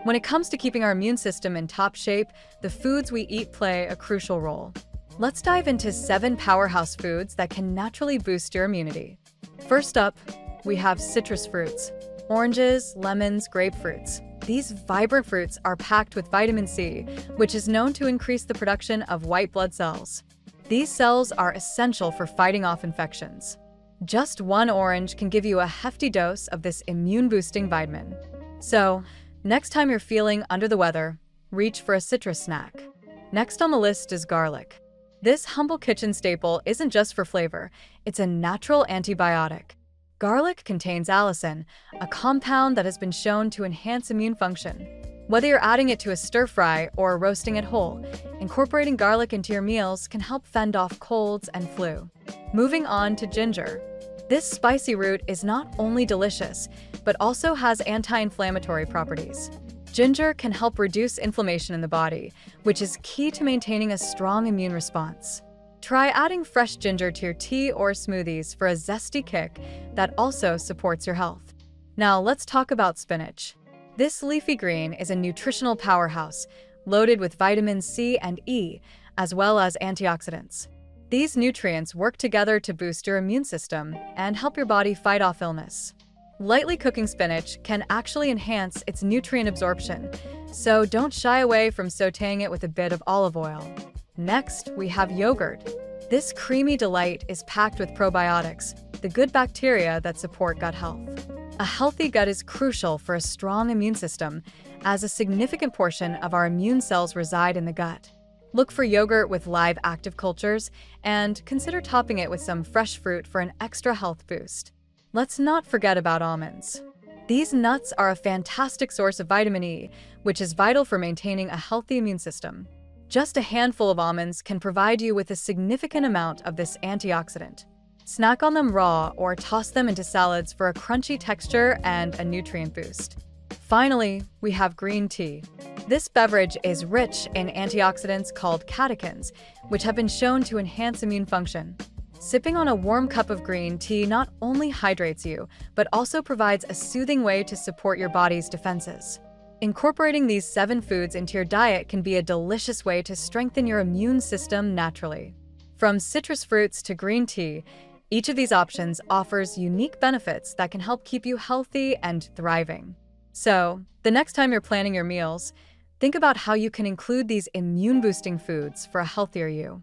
When it comes to keeping our immune system in top shape, the foods we eat play a crucial role. Let's dive into 7 powerhouse foods that can naturally boost your immunity. First up, we have citrus fruits. Oranges, lemons, grapefruits. These vibrant fruits are packed with vitamin C, which is known to increase the production of white blood cells. These cells are essential for fighting off infections. Just one orange can give you a hefty dose of this immune-boosting vitamin. So, next time you're feeling under the weather, reach for a citrus snack. Next on the list is garlic. This humble kitchen staple isn't just for flavor, it's a natural antibiotic. Garlic contains allicin, a compound that has been shown to enhance immune function. Whether you're adding it to a stir-fry or roasting it whole, incorporating garlic into your meals can help fend off colds and flu. Moving on to ginger. This spicy root is not only delicious, but also has anti-inflammatory properties. Ginger can help reduce inflammation in the body, which is key to maintaining a strong immune response. Try adding fresh ginger to your tea or smoothies for a zesty kick that also supports your health. Now let's talk about spinach. This leafy green is a nutritional powerhouse, loaded with vitamins C and E, as well as antioxidants. These nutrients work together to boost your immune system and help your body fight off illness. Lightly cooking spinach can actually enhance its nutrient absorption, so don't shy away from sautéing it with a bit of olive oil. Next, we have yogurt. This creamy delight is packed with probiotics, the good bacteria that support gut health. A healthy gut is crucial for a strong immune system, as a significant portion of our immune cells reside in the gut. Look for yogurt with live active cultures, and consider topping it with some fresh fruit for an extra health boost. Let's not forget about almonds. These nuts are a fantastic source of vitamin E, which is vital for maintaining a healthy immune system. Just a handful of almonds can provide you with a significant amount of this antioxidant. Snack on them raw or toss them into salads for a crunchy texture and a nutrient boost. Finally, we have green tea. This beverage is rich in antioxidants called catechins, which have been shown to enhance immune function. Sipping on a warm cup of green tea not only hydrates you, but also provides a soothing way to support your body's defenses. Incorporating these 7 foods into your diet can be a delicious way to strengthen your immune system naturally. From citrus fruits to green tea, each of these options offers unique benefits that can help keep you healthy and thriving. So, the next time you're planning your meals, think about how you can include these immune-boosting foods for a healthier you.